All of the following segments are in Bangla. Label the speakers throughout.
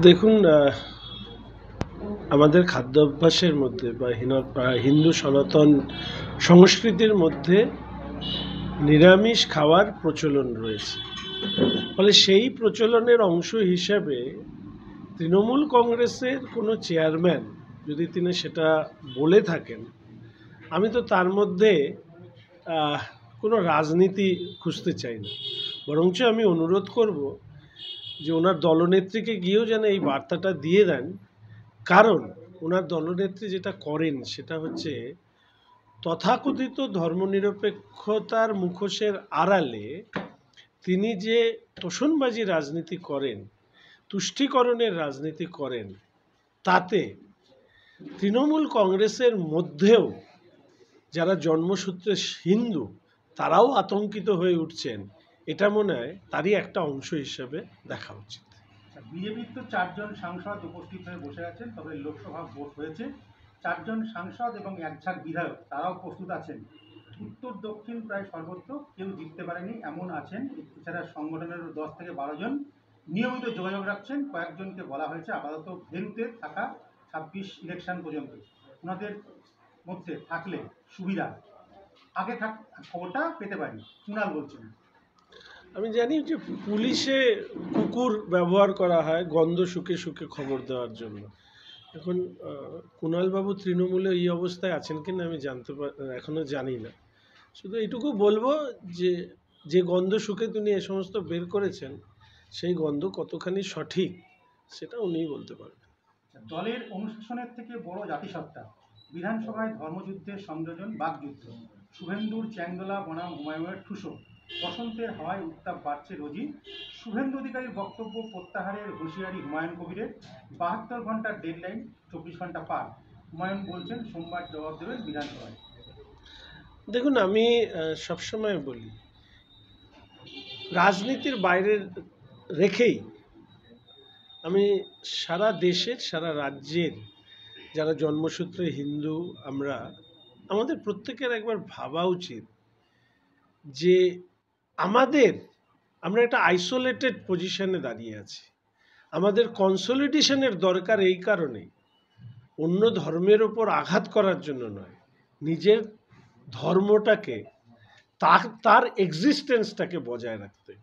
Speaker 1: দেখুন, আমাদের খাদ্যাভ্যাসের মধ্যে বা হিন্দু সনাতন সংস্কৃতির মধ্যে নিরামিষ খাওয়ার প্রচলন রয়েছে। ফলে সেই প্রচলনের অংশ হিসাবে তৃণমূল কংগ্রেসের কোনো চেয়ারম্যান যদি তিনি সেটা বলে থাকেন, আমি তো তার মধ্যে কোনো রাজনীতি খুঁজতে চাই না। বরঞ্চ আমি অনুরোধ করব যে ওনার দলনেত্রীকে গিয়েও যেন এই বার্তাটা দিয়ে দেন। কারণ ওনার দলনেত্রী যেটা করেন সেটা হচ্ছে তথাকথিত ধর্মনিরপেক্ষতার মুখোশের আড়ালে তিনি যে তোষণবাজি রাজনীতি করেন, তুষ্টিকরণের রাজনীতি করেন, তাতে তৃণমূল কংগ্রেসের মধ্যেও যারা জন্মসূত্রে হিন্দু তারাও আতঙ্কিত হয়ে উঠছেন। এটা মনে হয় তারই একটা অংশ হিসেবে দেখা উচিত।
Speaker 2: বিজেপির তো 4 জন সাংসদ উপস্থিত হয়ে বসে আছেন, তবে লোকসভা ভোট হয়েছে, 4 জন সাংসদ এবং 1 ঝাঁক বিধায়ক তারাও প্রস্তুত আছেন। উত্তর দক্ষিণ প্রায় সর্বত্র কেউ জিততে পারেনি এমন আছেন। এছাড়া সংগঠনের 10 থেকে 12 জন নিয়মিত যোগাযোগ রাখছেন। কয়েকজনকে বলা হয়েছে আপাতত ভেরুতে থাকা 26 ইলেকশন পর্যন্ত। ওনাদের মধ্যে থাকলে সুবিধা আগে খবরটা পেতে পারি। কুণাল বলছেন,
Speaker 1: আমি জানি যে পুলিশে কুকুর ব্যবহার করা হয় গন্ধ শুকে শুকে খবর দেওয়ার জন্য। এখন কুণালবাবু তৃণমূলে এই অবস্থায় আছেন কিনা আমি এখনও জানি না। শুধু এইটুকু বলবো যে যে গন্ধ শুকে তিনি এ সমস্ত বের করেছেন সেই গন্ধ কতখানি সঠিক সেটা উনিই বলতে পারবেন।
Speaker 2: দলের অনুশাসনের থেকে বড় জাতিসত্তা। বিধানসভায় ধর্মযুদ্ধের সংযোজন, বাকযুদ্ধ। শুভেন্দুর চ্যাংদোলা বনাম হুমায়ুনের ঠুসো। বসন্তের হাওয়ায় উত্তাপ বাড়ছে রোজই। শুভেন্দু অধিকারীর বক্তব্য প্রত্যাহারের হুঁশিয়ারি হুমায়ুন কবিরের। 72 ঘন্টার ডেডলাইন, 24 ঘন্টা পার। হুমায়ুন বলছেন সোমবার জবাব দেবেন বিধানসভায়।
Speaker 1: দেখুন, আমি সবসময় বলি রাজনীতির বাইরে রেখেই আমি সারা দেশের সারা রাজ্যের যারা জন্মসূত্রে হিন্দু আমাদের প্রত্যেকের একবার ভাবা উচিত যে আমরা একটা আইসোলেটেড পজিশনে দাঁড়িয়ে আছি। আমাদের কনসলিডেশনের দরকার এই কারণে, অন্য ধর্মের ওপর আঘাত করার জন্য নয়, নিজের ধর্মটাকে তার এক্সিস্টেন্সটাকে বজায় রাখতে।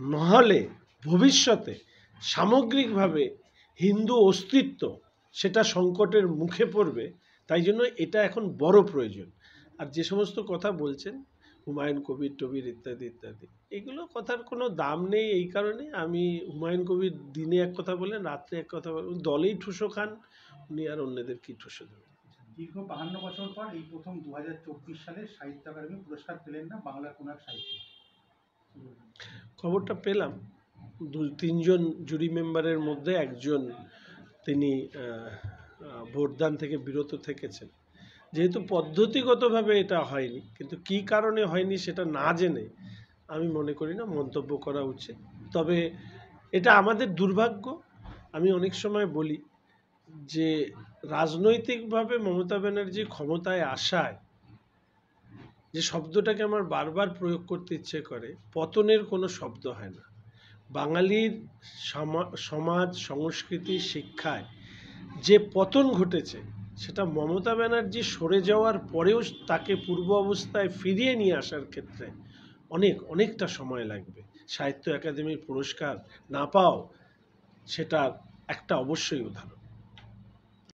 Speaker 1: নাহলে ভবিষ্যতে সামগ্রিকভাবে হিন্দু অস্তিত্ব সেটা সংকটের মুখে পড়বে। তাই জন্য এটা এখন বড় প্রয়োজন। আর যে সমস্ত কথা বলছেন হুমায়ুন কবির টবির ইত্যাদি ইত্যাদি, এগুলো কথার কোনো দাম নেই। এই কারণে আমি হুমায়ুন কবির দিনে এক কথা বলেন, রাত্রে এক কথা বলেন, দলেই ঠুসো খান, উনি আর অন্যদের কি ঠুসো দেবেন।
Speaker 2: দীর্ঘ 52 বছর পর এই প্রথম 2024 সালে সাহিত্য একাডেমি পুরস্কার পেলেন না বাংলার কোন এক সাহিত্যিক।
Speaker 1: খবরটা পেলাম 2-3 জন জুরি মেম্বারের মধ্যে একজন তিনি ভোটদান থেকে বিরত থেকেছেন। যেহেতু পদ্ধতিগতভাবে এটা হয়নি, কিন্তু কি কারণে হয়নি সেটা না জেনে আমি মনে করি না মন্তব্য করা উচিত। তবে এটা আমাদের দুর্ভাগ্য। আমি অনেক সময় বলি যে রাজনৈতিকভাবে মমতা ব্যানার্জি ক্ষমতায় আসায় যে শব্দটাকে আমার বারবার প্রয়োগ করতে ইচ্ছে করে, পতনের কোনো শব্দ হয় না। বাঙালির সমাজ সংস্কৃতি শিক্ষায় যে পতন ঘটেছে সেটা মমতা ব্যানার্জি সরে যাওয়ার পরেও তাকে পূর্ব অবস্থায় ফিরিয়ে নিয়ে আসার ক্ষেত্রে অনেকটা সময় লাগবে। সাহিত্য একাডেমির পুরস্কার না পাও সেটার একটা অবশ্যই উদাহরণ।